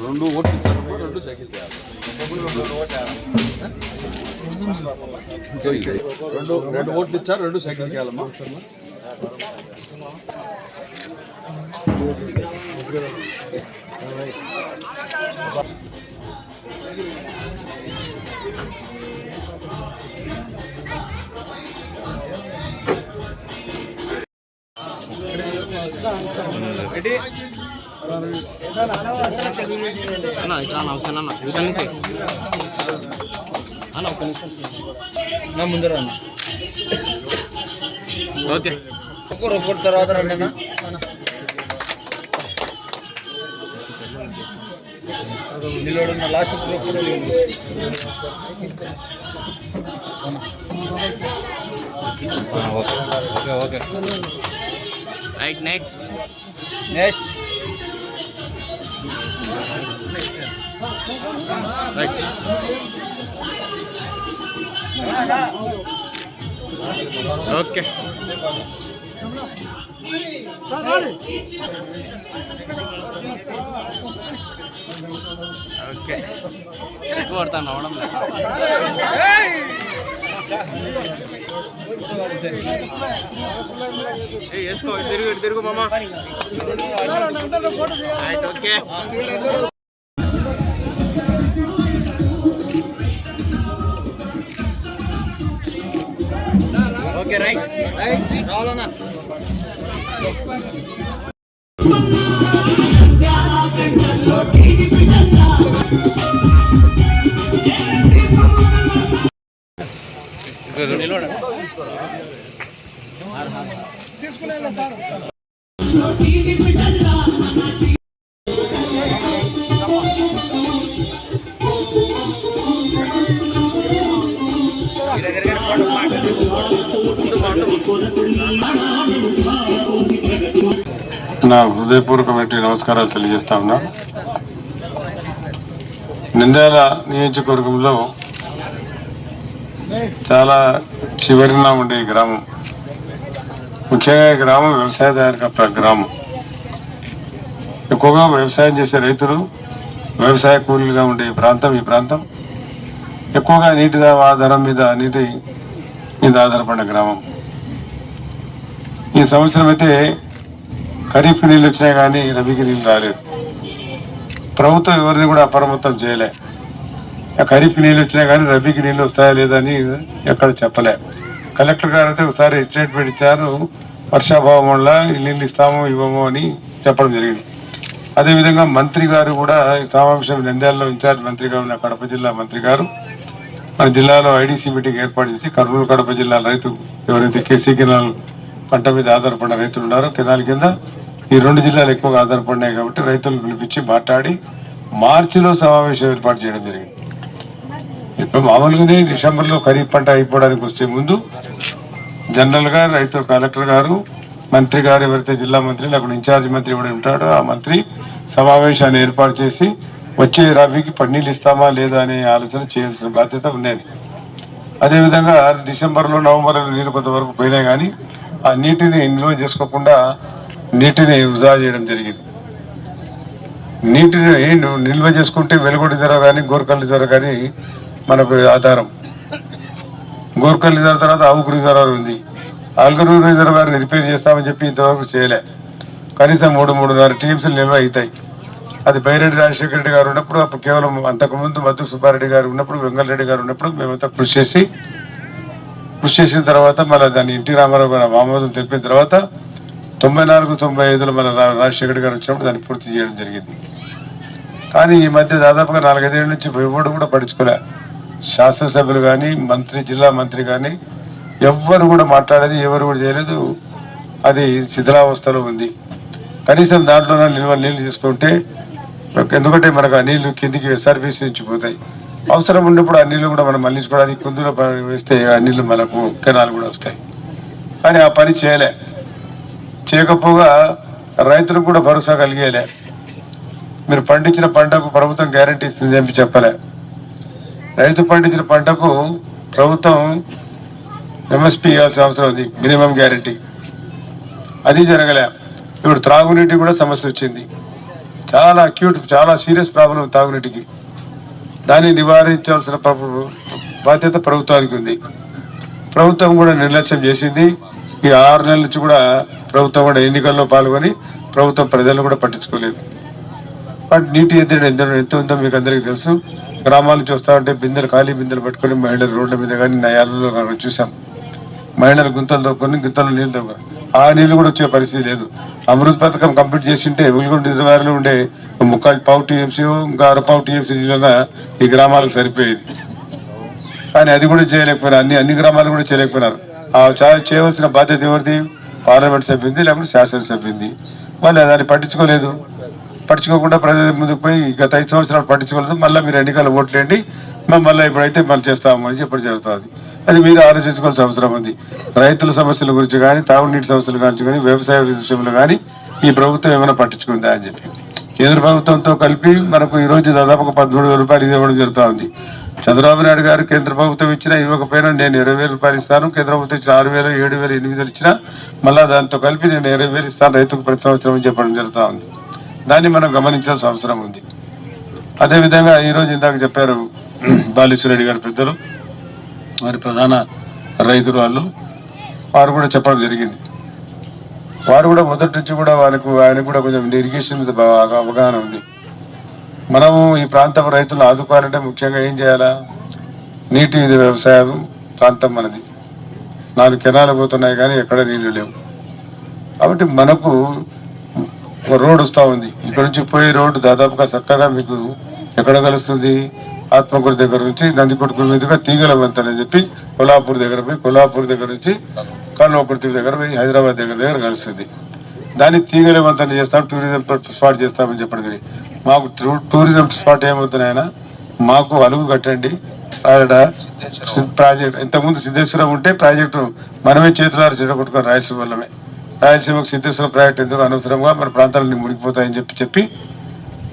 రెండు ఓట్లు ఇచ్చారు, రెండు సైకిల్ రెండు ఓట్లు ఇచ్చారు, రెండు సైకిల్ చేయాలమ్మా. అన్న ఇట్లా అవసరం అన్న ఇవతల నుంచి అన్న ఒక్క నిమిషం నా ముందర అన్న. ఓకే ఒక్కరు తర్వాత రండి అన్న. నిలబడున్న last okay okay right. Next right. Okay okay ఎక్కువ పడతాను అవడం వేసుకో. తిరుగు తిరుగు మామ. Right. Okay okay right right రావాలన్నా. Señor, నా హృదయపూర్వకమైన నమస్కారాలు తెలియజేస్తా ఉన్నా. నంద్యాల నియోజకవర్గంలో చాలా చివరిన ఉండే గ్రామం, ముఖ్యంగా ఈ గ్రామం వ్యవసాయదాయక గ్రామం. ఎక్కువగా వ్యవసాయం చేసే రైతులు, వ్యవసాయ కూలీలుగా ఉండే ప్రాంతం ఈ ప్రాంతం. ఎక్కువగా నీటి ఆధారం మీద ఆధారపడిన గ్రామం. ఈ సంవత్సరం అయితే ఖరీఫ్ నీళ్ళు వచ్చినాయి కానీ రబీకి నీళ్ళు రాలేదు. ప్రభుత్వం ఎవరిని కూడా అప్రమత్తం చేయలే. ఖరీఫ్ నీళ్ళు వచ్చినాయి కానీ రబీకి నీళ్ళు వస్తాయా లేదని ఎక్కడ చెప్పలే. కలెక్టర్ గారు అయితే ఒకసారి స్టేట్మెంట్ ఇచ్చారు, వర్షాభావం వల్ల నీళ్ళు ఇస్తాము ఇవ్వము అని చెప్పడం జరిగింది. అదేవిధంగా మంత్రి గారు కూడా ఈ సమావేశం నంద్యాలలో ఇన్ఛార్జ్ మంత్రిగా ఉన్న కడప జిల్లా మంత్రి గారు మన జిల్లాలో ఐడీసీ మీటింగ్ ఏర్పాటు చేసి కర్నూలు కడప జిల్లా రైతు ఎవరైతే కేసీ కెనాల్ పంట మీద ఆధారపడిన రైతులు ఉన్నారో కెనాల్ కింద ఈ రెండు జిల్లాలు ఎక్కువగా ఆధారపడినాయి కాబట్టి రైతులను పిలిపించి మాట్లాడి మార్చిలో సమావేశం ఏర్పాటు చేయడం జరిగింది. ఇప్పుడు మామూలుగానే డిసెంబర్లో ఖరీఫ్ పంట అయిపోవడానికి వస్తే ముందు జనరల్గా రైతు కలెక్టర్ గారు, మంత్రి గారు ఎవరైతే జిల్లా మంత్రి లేకపోతే ఇన్ఛార్జ్ మంత్రి ఎవరు ఉంటాడో ఆ మంత్రి సమావేశాన్ని ఏర్పాటు చేసి వచ్చే రబీకి పన్నీళ్ళు ఇస్తామా లేదా అనే ఆలోచన చేయాల్సిన బాధ్యత ఉండేది. అదేవిధంగా డిసెంబర్లో నవంబర్లో నీళ్ళు కొంతవరకు పోయినాయి కానీ ఆ నీటిని నిల్వ చేసుకోకుండా నీటిని వృధా చేయడం జరిగింది. నీటిని నిల్వ చేసుకుంటే వెలుగొండ ధర కానీ గోర్కల్లి ధర కానీ మనకు ఆధారం. గోర్కల్లి ధర తర్వాత ఆవుకు రిజర్వాయర్ ఉంది. ఆల్గరు రిజర్వాయర్ రిపేర్ చేస్తామని చెప్పి ఇంతవరకు చేయలే. కనీసం 3-3.5 టీఎంసీలు నిల్వ అవుతాయి. అది బైరెడ్డి రాజశేఖర రెడ్డి గారు ఉన్నప్పుడు, అప్పుడు కేవలం అంతకుముందు మధు సుబ్బారెడ్డి గారు ఉన్నప్పుడు, వెంగళరెడ్డి గారు ఉన్నప్పుడు మేమంతా కృషి చేసిన తర్వాత మళ్ళీ దాన్ని ఎన్టీ రామారావు గారు ఆమోదం తెలిపిన తర్వాత 94-95లో మన రాజశేఖర గారు వచ్చినప్పుడు దాన్ని పూర్తి చేయడం జరిగింది. కానీ ఈ మధ్య దాదాపుగా 4-5 ఏళ్ళ నుంచి ఎవరు కూడా పట్టించుకోలే. శాసనసభ్యులు కానీ జిల్లా మంత్రి కానీ ఎవ్వరు కూడా మాట్లాడేది, ఎవరు కూడా చేయలేదు. అది శిథిలావస్థలో ఉంది. కనీసం దాంట్లో నీళ్లు తీసుకుంటే, ఎందుకంటే మనకు ఆ నీళ్లు కిందికి ఎస్ఆర్బీసీ నుంచి పోతాయి. అవసరం ఉన్నప్పుడు ఆ నీళ్లు కూడా మనం మళ్లించుకోవడానికి కుందులో వేస్తే ఆ నీళ్లు మనకు కెనాలు కూడా వస్తాయి. కానీ ఆ పని చేయకపోగా రైతులకు కూడా భరోసా కలిగేలే. మీరు పండించిన పంటకు ప్రభుత్వం గ్యారంటీ ఇస్తుంది అని చెప్పలే. రైతు పండించిన పంటకు ప్రభుత్వం ఎంఎస్పీ ఇవ్వాల్సిన అవసరం ఉంది, మినిమం గ్యారంటీ. అది జరగలే. ఇప్పుడు త్రాగునీటికి కూడా సమస్య వచ్చింది. చాలా అక్యూట్, చాలా సీరియస్ ప్రాబ్లం తాగునీటికి. దాన్ని నివారించాల్సిన బాధ్యత ప్రభుత్వానికి ఉంది. ప్రభుత్వం కూడా నిర్లక్ష్యం చేసింది. ఈ 6 నెలల నుంచి కూడా ప్రభుత్వం కూడా ఎన్నికల్లో పాల్గొని ప్రభుత్వం ప్రజలను కూడా పట్టించుకోలేదు. బట్ నీటి ఎద్దడి ఎంత ఉందో మీకు అందరికీ తెలుసు. గ్రామాల నుంచి వస్తూ ఉంటే ఖాళీ బిందెలు పట్టుకొని మహిళలు రోడ్ల మీద కానీ నయాలలో చూసాం. మహిళలు గుంతలు తొక్కుని గుంతలు నీళ్ళు తొక్క, ఆ నీళ్ళు కూడా వచ్చే పరిస్థితి లేదు. అమృత్ పథకం కంప్లీట్ చేసి ఉంటే వెలుగొండ రిజర్వాయర్లో ఉండే 3/4 టీఎంసీ ఇంకా 1/2 టీఎంసీ నీళ్ళ ఈ గ్రామాలకు సరిపోయేది. కానీ అది కూడా చేయలేకపోయినారు. అన్ని గ్రామాలు కూడా చేయలేకపోయినారు. ఆ చేయవలసిన బాధ్యత ఎవరిది? పార్లమెంట్ సభ్యుంది, లేకపోతే శాసనసభ్యుంది. మళ్ళీ దాన్ని పట్టించుకోకుండా ప్రజల ముందుకు పోయి గత 5 సంవత్సరాలు పట్టించుకోలేదు. మళ్ళీ మీరు ఎన్నికల ఓట్లేండి, మళ్ళీ ఇప్పుడైతే మళ్ళీ చేస్తామని చెప్పడం జరుగుతుంది. అది మీరు ఆలోచించుకోవాల్సిన అవసరం ఉంది. రైతుల సమస్యల గురించి కానీ, తాగునీటి సమస్యల గురించి కానీ, వ్యవసాయ విషయంలో కానీ ఈ ప్రభుత్వం ఏమైనా పట్టించుకుందా అని చెప్పి కేంద్ర ప్రభుత్వంతో కలిపి మనకు ఈరోజు దాదాపు 13,000 రూపాయలు ఇవ్వడం జరుగుతూ ఉంది. చంద్రబాబు నాయుడు గారు కేంద్ర ప్రభుత్వం ఇచ్చినా ఇవ్వకపోయినా నేను 20,000 రూపాయలు ఇస్తాను, కేంద్ర ప్రభుత్వం ఇచ్చిన 6,000, 7,000, 8,000 ఇచ్చినా మళ్ళీ దాంతో కలిపి నేను 20,000 ఇస్తాను రైతుకు ప్రతి సంవత్సరం అని చెప్పడం జరుగుతూ ఉంది. దాన్ని మనం గమనించాల్సిన అవసరం ఉంది. అదేవిధంగా ఈరోజు ఇందాక చెప్పారు బాలేశ్వరరెడ్డి గారు పెద్దలు, వారి ప్రధాన రైతులు వారు కూడా చెప్పడం జరిగింది. వారు కూడా మొదటి నుంచి కూడా ఆయనకు కూడా కొంచెం ఇరిగేషన్ మీద బాగా అవగాహన ఉంది. మనము ఈ ప్రాంతం రైతులను ఆదుకోవాలంటే ముఖ్యంగా ఏం చేయాలా? నీటి వ్యవసాయం ప్రాంతం మనది. 4 కెనాలు పోతున్నాయి కానీ ఎక్కడ నీళ్లు లేవు. కాబట్టి మనకు ఒక రోడ్డు వస్తూ ఉంది. ఇక్కడ నుంచి పోయే రోడ్డు దాదాపుగా చక్కగా మీకు ఎక్కడ కలుస్తుంది? ఆత్మకూరు దగ్గర నుంచి నందికొట్కూరు మీదుగా తీగల వంతెన అని చెప్పి కొల్లాపూర్ దగ్గర పోయి, కొల్లాపూర్ దగ్గర నుంచి కల్వకుర్తి దగ్గర పోయి హైదరాబాద్ దగ్గర కలుస్తుంది. దాన్ని తీగల వంతెన చేస్తాం, టూరిజం స్పాట్ చేస్తామని చెప్పడం జరిగింది. మాకు టూరిజం స్పాట్ ఏమవుతున్నాయన్నా, మాకు అలుగు కట్టండి. ప్రాజెక్ట్ ఇంతకుముందు సిద్ధేశ్వరం ఉంటే ప్రాజెక్టు మనమే చేతులారు చెడగొట్టుకుని రాయలసీమ వల్లమే. రాయలసీమకు సిద్ధేశ్వరం ప్రాజెక్ట్ ఎందుకు అనవసరంగా మన ప్రాంతాలన్నీ మునిగిపోతాయని చెప్పి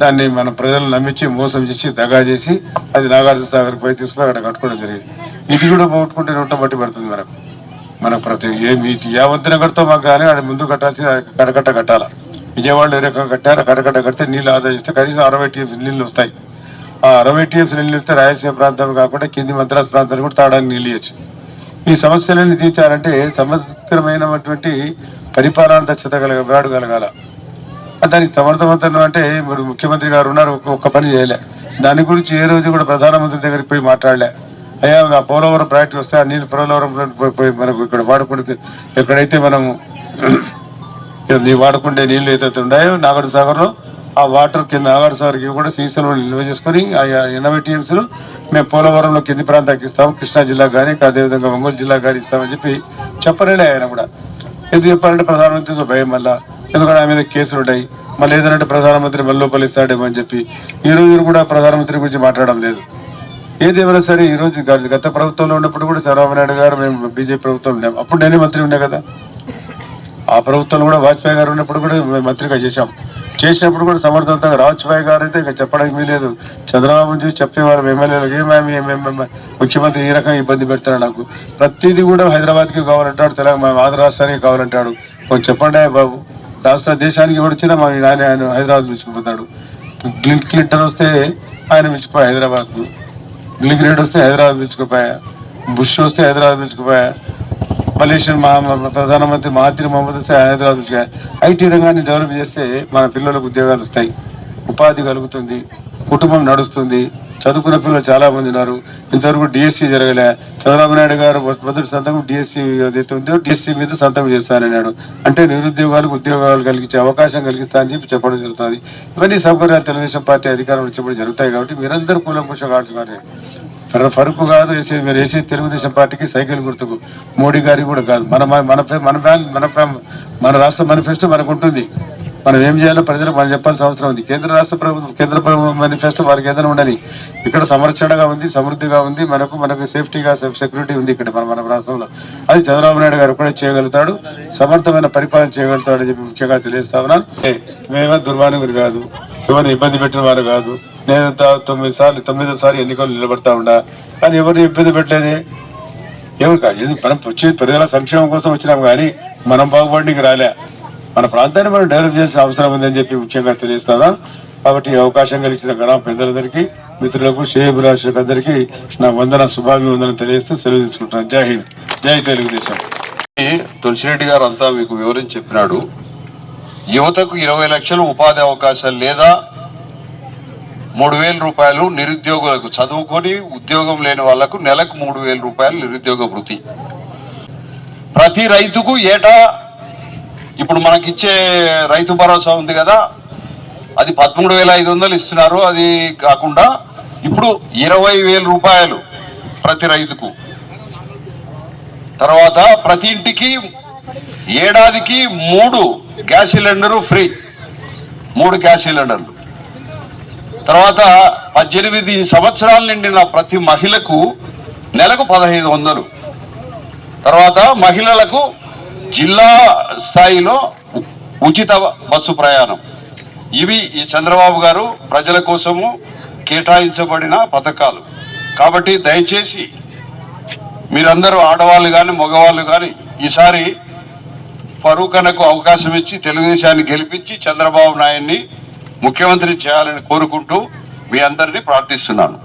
దాన్ని మన ప్రజలను నమ్మించి మోసం చేసి దగా చేసి అది నాగార్జున సాగర్కి పోయి తీసుకుని అక్కడ కట్టుకోవడం జరిగింది. ఇది కూడా పోగొట్టుకుంటే నోట బట్టి పడుతుంది మనకు ప్రతి ఏ వంతెన కడతాం మాకు కానీ అది ముందు కట్టాల్సి కడకట్ట కట్టాలా. విజయవాడలో ఏ రకంగా కట్టారో కడకట్ట కడితే నీళ్ళు ఆదా చేస్తే కనీసం 60 TMC నీళ్ళు వస్తాయి. ఆ 60 TMC నీళ్ళు వస్తే రాయలసీమ ప్రాంతం కాకుండా కింది మద్రాసు ప్రాంతాన్ని కూడా తాగడానికి నీళ్ళు ఇవ్వచ్చు. ఈ సమస్యలన్నీ తీర్చాలంటే సమగ్రమైనటువంటి పరిపాలన దక్షత కలగాల. దానికి సమర్థవంతం అంటే ఇప్పుడు ముఖ్యమంత్రి గారు ఉన్నారు, ఒక్క పని చేయలే. దాని గురించి ఏ రోజు కూడా ప్రధానమంత్రి దగ్గరికి పోయి మాట్లాడలే. అయ్యా ఆ పోలవరం ప్రాజెక్ట్ వస్తే ఆ నీళ్ళు పోలవరం పోయి మనకు ఇక్కడ వాడుకుంటే ఎక్కడైతే మనం వాడుకుంటే నీళ్ళు ఏదైతే ఉన్నాయో నాగార్జున సాగర్లో ఆ వాటర్ కింద నాగార్జున సాగర్కి కూడా సీసాలు నిల్వ చేసుకుని ఆ 80 TMCలు మేము పోలవరంలో కింది ప్రాంతానికి ఇస్తాము, కృష్ణా జిల్లాకు కానీ అదేవిధంగా ఒంగోలు జిల్లాకు కానీ ఇస్తామని చెప్పి చెప్పలేలే. ఆయన కూడా ఎందుకు చెప్పాలంటే ప్రధానమంత్రితో భయం మళ్ళా, ఎందుకంటే ఆయన మీద కేసులు ఉంటాయి. మళ్ళీ ఏదంటే ప్రధానమంత్రి మళ్ళీ లోపలి ఇస్తాడేమో అని చెప్పి ఈ రోజు కూడా ప్రధానమంత్రి గురించి మాట్లాడడం లేదు. ఏదేమైనా సరే ఈ రోజు గత ప్రభుత్వంలో ఉన్నప్పుడు కూడా చంద్రబాబు నాయుడు గారు మేము బీజేపీ ప్రభుత్వం ఉన్నాం, అప్పుడు నేనే మంత్రి ఉండే కదా. ఆ ప్రభుత్వంలో కూడా వాజ్పేయి గారు ఉన్నప్పుడు కూడా మేము మంత్రిగా చేసినప్పుడు కూడా సమర్థవంతంగా వాజ్పేయి గారు అయితే ఇంకా చెప్పడానికి వీలేదు. చంద్రబాబు చూసి చెప్పేవారు ఎమ్మెల్యేలు ఏమేమి ముఖ్యమంత్రి ఈ రకంగా ఇబ్బంది పెడతారు, నాకు ప్రతిదీ కూడా హైదరాబాద్కి కావాలంటాడు, తెలంగాణ ఆంధ్ర రాష్ట్రానికి కావాలంటాడు. కొంచెం చెప్పండి బాబు, రాష్ట్ర దేశానికి ఎవరిచ్చినా మా ఆయన హైదరాబాద్ పిలుచుకుపోతాడు. క్లింటన్ వస్తే ఆయన పిలుచుకుపోయా హైదరాబాద్కు, బిల్ గ్రేడ్ వస్తే హైదరాబాద్ పిలుచుకుపోయా, బుష్ వస్తే హైదరాబాద్ పిలుచుకుపోయా, మలేషియన్ ప్రధానమంత్రి మహాతిర్ మహమ్మద్ వస్తే హైదరాబాద్. ఐటీ రంగాన్ని డెవలప్ చేస్తే మన పిల్లలకు ఉద్యోగాలు వస్తాయి, ఉపాధి కలుగుతుంది, కుటుంబం నడుస్తుంది. చదువుకున్న పిల్లలు చాలా మంది ఉన్నారు. ఇంతవరకు డిఎస్సి జరగలే. చంద్రబాబు నాయుడు గారు మొదటి సంతకం డిఎస్సి ఏదైతే ఉందో డిఎస్సి మీద సంతకం చేస్తానన్నాడు. అంటే నిరుద్యోగాలకు ఉద్యోగాలు కలిగించే అవకాశం కలిగిస్తా అని చెప్పడం జరుగుతుంది. ఇవన్నీ సౌకర్యాలు తెలుగుదేశం పార్టీ అధికారం వచ్చినప్పుడు జరుగుతాయి. కాబట్టి మీరందరూ కూలంకుషంగా ఆడుతున్నారు. ఫరూక్ కాదు మీరు వేసే తెలుగుదేశం పార్టీకి సైకిల్ గుర్తుకు, మోడీ గారికి కూడా కాదు. మన రాష్ట్ర మేనిఫెస్టో మనకు ఉంటుంది. మనం ఏం చేయాలో ప్రజలకు మనం చెప్పాల్సిన అవసరం ఉంది. కేంద్ర ప్రభుత్వం మేనిఫెస్టో వాళ్ళకి ఏదైనా ఉండని. ఇక్కడ సంరక్షణగా ఉంది, సమృద్ధిగా ఉంది, మనకు సేఫ్టీగా సెక్యూరిటీ ఉంది ఇక్కడ మన రాష్ట్రంలో. అది చంద్రబాబు నాయుడు గారు కూడా చేయగలుగుతాడు, సమర్థమైన పరిపాలన చేయగలుగుతాడు అని చెప్పి ముఖ్యంగా తెలియజేస్తా ఉన్నాను. మేమే దుర్మార్గులు కాదు, ఎవరిని ఇబ్బంది పెట్టిన వారు కాదు. నేను 9వ సారి ఎన్నికలు నిలబడతా ఉండా, కానీ ఎవరిని ఇబ్బంది పెట్టలేదే. ఎవరు కాదు, మనం వచ్చేది ప్రజల సంక్షేమం కోసం వచ్చినాం, కానీ మనం బాగుపడడానికి రాలే. మన ప్రాంతాన్ని మనం డెవలప్ చేసిన అవసరం ఉందని చెప్పి ముఖ్యంగా తెలియజేస్తాను. కాబట్టి ఈ అవకాశం కలిగించిన గ్రామ పెద్దలందరికీ, మిత్రులకు, శ్రేయభిలాషులకు అందరికీ నా వందన శుభాభివందనం తెలియజేస్తూ సెలవు తీసుకుంటాను. జై హింద్, జై తెలుగుదేశం. తులసిరెడ్డి గారు అంతా మీకు వివరించి చెప్పినాడు. యువతకు 20 లక్షలు ఉపాధి అవకాశాలు లేదా 3,000 రూపాయలు నిరుద్యోగులకు, చదువుకొని ఉద్యోగం లేని వాళ్లకు నెలకు 3,000 రూపాయలు నిరుద్యోగ భృతి. ప్రతి రైతుకు ఏటా ఇప్పుడు మనకిచ్చే రైతు భరోసా ఉంది కదా, అది 13,500 ఇస్తున్నారు. అది కాకుండా ఇప్పుడు 20,000 రూపాయలు ప్రతి రైతుకు. తర్వాత ప్రతి ఇంటికి ఏడాదికి 3 గ్యాస్ సిలిండరు ఫ్రీ, 3 గ్యాస్ సిలిండర్లు. తర్వాత 18 సంవత్సరాల నిండిన ప్రతి మహిళకు నెలకు 1,500. తర్వాత మహిళలకు జిల్లా స్థాయిలో ఉచిత బస్సు ప్రయాణం. ఇవి ఈ చంద్రబాబు గారు ప్రజల కోసము కేటాయించబడిన పథకాలు. కాబట్టి దయచేసి మీరందరూ ఆడవాళ్ళు కానీ మగవాళ్ళు కానీ ఈసారి ఫరూక్ అన్నకు అవకాశం ఇచ్చి తెలుగుదేశాన్ని గెలిపించి చంద్రబాబు నాయుడిని ముఖ్యమంత్రి చేయాలని కోరుకుంటూ మీ అందరినీ ప్రార్థిస్తున్నాను.